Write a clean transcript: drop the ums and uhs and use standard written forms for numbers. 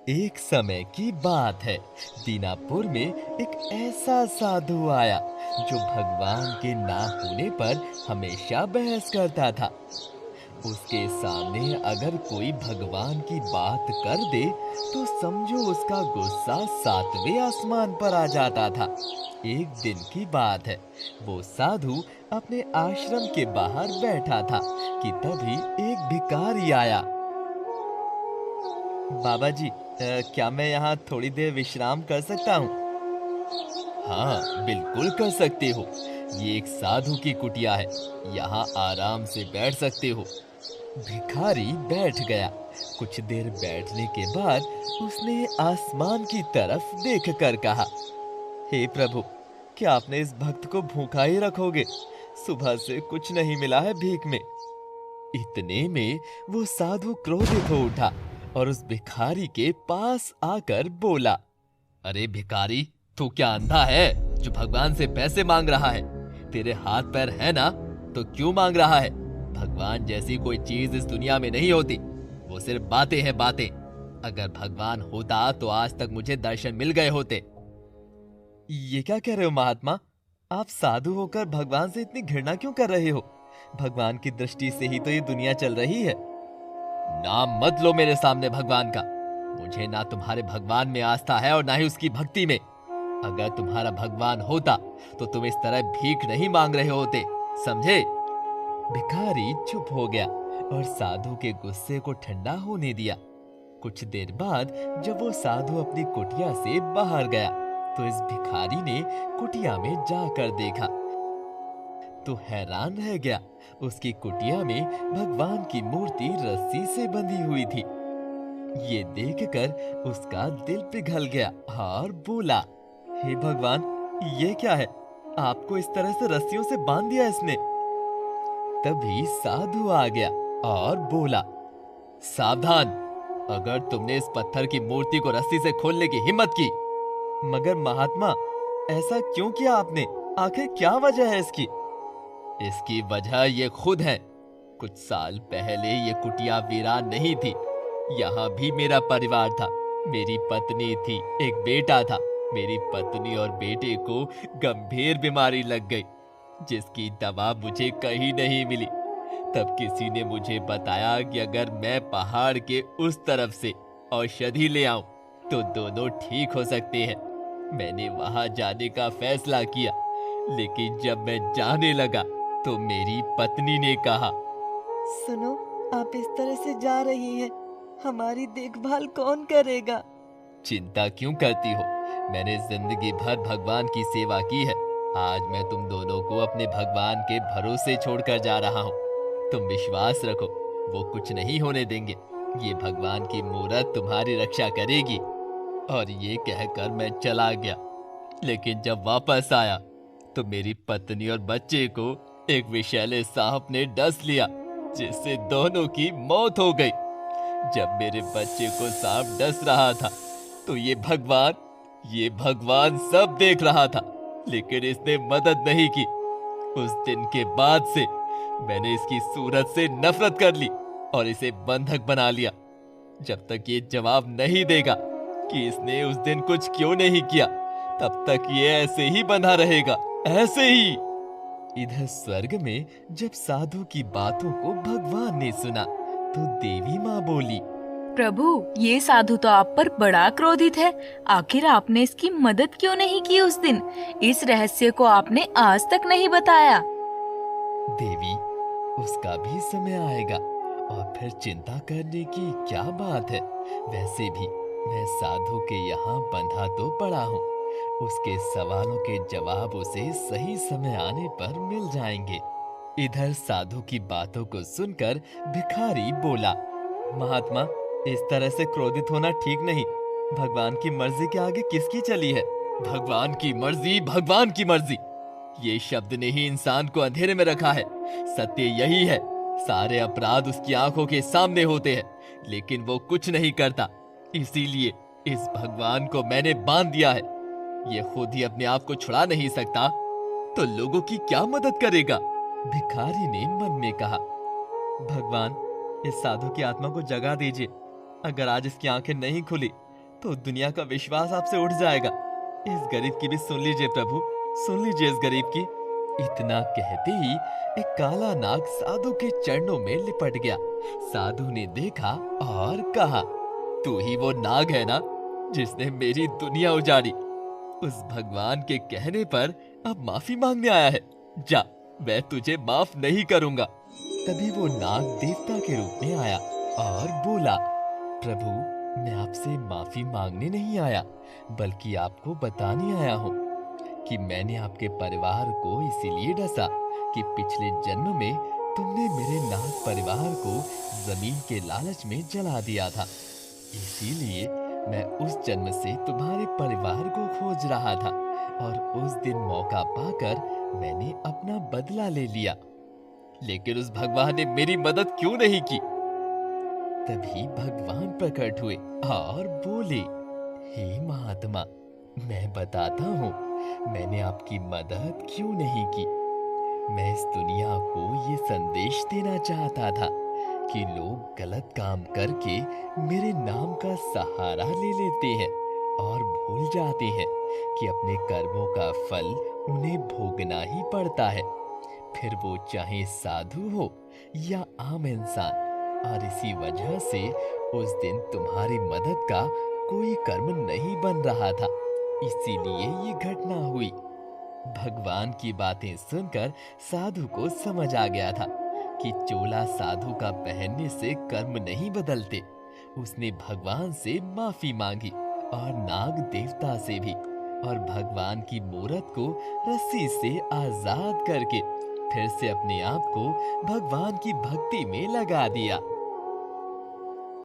एक समय की बात है। दीनापुर में एक ऐसा साधु आया जो भगवान के ना होने पर हमेशा बहस करता था। उसके सामने अगर कोई भगवान की बात कर दे तो समझो उसका गुस्सा सातवें आसमान पर आ जाता था। एक दिन की बात है, वो साधु अपने आश्रम के बाहर बैठा था कि तभी एक भिखारी आया। बाबा जी, क्या मैं यहाँ थोड़ी देर विश्राम कर सकता हूँ? हाँ, बिल्कुल कर सकते हो। ये एक साधु की कुटिया है। यहाँ आराम से बैठ सकते हो। भिखारी बैठ गया। कुछ देर बैठने के बाद उसने आसमान की तरफ देखकर कहा, हे प्रभु, क्या आपने इस भक्त को भूखा ही रखोगे? सुबह से कुछ नहीं मिला है भीख में। इतने में वो साधु क्रोधित हो उठा और उस भिखारी के पास आकर बोला, अरे भिखारी, तू क्या अंधा है जो भगवान से पैसे मांग रहा है? तेरे हाथ पैर है ना, तो क्यों मांग रहा है? भगवान जैसी कोई चीज इस दुनिया में नहीं होती। वो सिर्फ बातें हैं, बातें। अगर भगवान होता तो आज तक मुझे दर्शन मिल गए होते। ये क्या कह रहे हो महात्मा? आप साधु होकर भगवान से इतनी घृणा क्यों कर रहे हो? भगवान की दृष्टि से ही तो ये दुनिया चल रही है। नाम मत लो मेरे सामने भगवान का। मुझे ना तुम्हारे भगवान में आस्था है और ना ही उसकी भक्ति में। अगर तुम्हारा भगवान होता तो तुम इस तरह भीख नहीं मांग रहे होते, समझे? भिखारी चुप हो गया और साधु के गुस्से को ठंडा होने दिया। कुछ देर बाद जब वो साधु अपनी कुटिया से बाहर गया तो इस भिखारी ने कुटिया में जाकर देखा तो हैरान रह गया। उसकी कुटिया में भगवान की मूर्ति रस्सी से बंधी हुई थी। ये देखकर उसका दिल पिघल गया और बोला, हे भगवान, ये क्या है? आपको इस तरह से रस्सियों से बांध दिया इसने। तभी साधु आ गया और बोला, सावधान, अगर तुमने इस पत्थर की मूर्ति को रस्सी से खोलने की हिम्मत की। मगर महात्मा, ऐसा क्यों किया आपने? आखिर क्या वजह है इसकी? इसकी वजह ये खुद है। कुछ साल पहले ये कुटिया वीरान नहीं थी। यहाँ भी मेरा परिवार था। मेरी पत्नी थी, एक बेटा था। मेरी पत्नी और बेटे को गंभीर बीमारी लग गई, जिसकी दवा मुझे कहीं नहीं मिली। तब किसी ने मुझे बताया कि अगर मैं पहाड़ के उस तरफ से औषधि ले आऊं तो दोनों ठीक हो सकते हैं। मैंने वहां जाने का फैसला किया, लेकिन जब मैं जाने लगा तो मेरी पत्नी ने कहा, सुनो, आप इस तरह से जा रही हैं, हमारी देखभाल कौन करेगा? चिंता क्यों करती हो? मैंने जिंदगी भर भगवान की सेवा की है। आज मैं तुम दोनों को अपने भगवान के भरोसे छोड़कर जा रहा हूँ। तुम विश्वास रखो, वो कुछ नहीं होने देंगे। ये भगवान की मूरत तुम्हारी रक्षा करेगी। और ये कहकर मैं चला गया। लेकिन जब वापस आया तो मेरी पत्नी और बच्चे को एक विषैले सांप ने डस लिया, जिससे दोनों की मौत हो गई। जब मेरे बच्चे को सांप डस रहा था तो ये भगवान सब देख रहा था, लेकिन इसने मदद नहीं की। उस दिन के बाद से मैंने इसकी सूरत से नफरत कर ली और इसे बंधक बना लिया। जब तक ये जवाब नहीं देगा कि इसने उस दिन कुछ क्यों नहीं किया, तब तक ये ऐसे ही बंधा रहेगा, ऐसे ही। इधर स्वर्ग में जब साधु की बातों को भगवान ने सुना तो देवी माँ बोली, प्रभु, ये साधु तो आप पर बड़ा क्रोधित है। आखिर आपने इसकी मदद क्यों नहीं की उस दिन? इस रहस्य को आपने आज तक नहीं बताया। देवी, उसका भी समय आएगा और फिर चिंता करने की क्या बात है। वैसे भी मैं साधु के यहाँ बंधा तो पड़ा हूँ। उसके सवालों के जवाब उसे सही समय आने पर मिल जाएंगे। इधर साधु की बातों को सुनकर भिखारी बोला, महात्मा, इस तरह से क्रोधित होना ठीक नहीं। भगवान की मर्जी के आगे किसकी चली है? भगवान की मर्जी, भगवान की मर्जी, ये शब्द ने ही इंसान को अंधेरे में रखा है। सत्य यही है, सारे अपराध उसकी आंखों के सामने होते हैं, लेकिन वो कुछ नहीं करता। इसीलिए इस भगवान को मैंने बांध दिया है। ये खुद ही अपने आप को छुड़ा नहीं सकता, तो लोगों की क्या मदद करेगा? भिखारी ने मन में कहा, भगवान, इस साधु की आत्मा को जगा दीजिए। अगर आज इसकी आंखें नहीं खुली तो दुनिया का विश्वास आपसे उठ जाएगा। इस गरीब की भी सुन लीजिए प्रभु, सुन लीजिए इस गरीब की। इतना कहते ही एक काला नाग साधु के चरणों में लिपट गया। साधु ने देखा और कहा, तू ही वो नाग है ना जिसने मेरी दुनिया उजाड़ी। उस भगवान के कहने पर अब माफी मांगने आया है। जा, मैं तुझे माफ नहीं करूंगा। तभी वो नाग देवता के रूप में आया और बोला, प्रभु, मैं आपसे माफी मांगने नहीं आया, बल्कि आपको बताने आया हूँ कि मैंने आपके परिवार को इसीलिए डसा कि पिछले जन्म में तुमने मेरे नाग परिवार को जमीन के लालच में जला दिया था। इसीलिए मैं उस जन्म से तुम्हारे परिवार को खोज रहा था और उस दिन मौका पाकर मैंने अपना बदला ले लिया। लेकिन उस भगवान ने मेरी मदद क्यों नहीं की? तभी भगवान प्रकट हुए और बोले, हे महात्मा, मैं बताता हूँ मैंने आपकी मदद क्यों नहीं की। मैं इस दुनिया को ये संदेश देना चाहता था कि लोग गलत काम करके मेरे नाम का सहारा ले लेते हैं और भूल जाते हैं कि अपने कर्मों का फल उन्हें भोगना ही पड़ता है, फिर वो चाहे साधु हो या आम इंसान। और इसी वजह से उस दिन तुम्हारी मदद का कोई कर्म नहीं बन रहा था, इसीलिए ये घटना हुई। भगवान की बातें सुनकर साधु को समझ आ गया था कि चोला साधु का पहनने से कर्म नहीं बदलते। उसने भगवान से माफी मांगी और नाग देवता से भी, और भगवान की मूरत को रस्सी से आजाद करके फिर से अपने आप को भगवान की भक्ति में लगा दिया।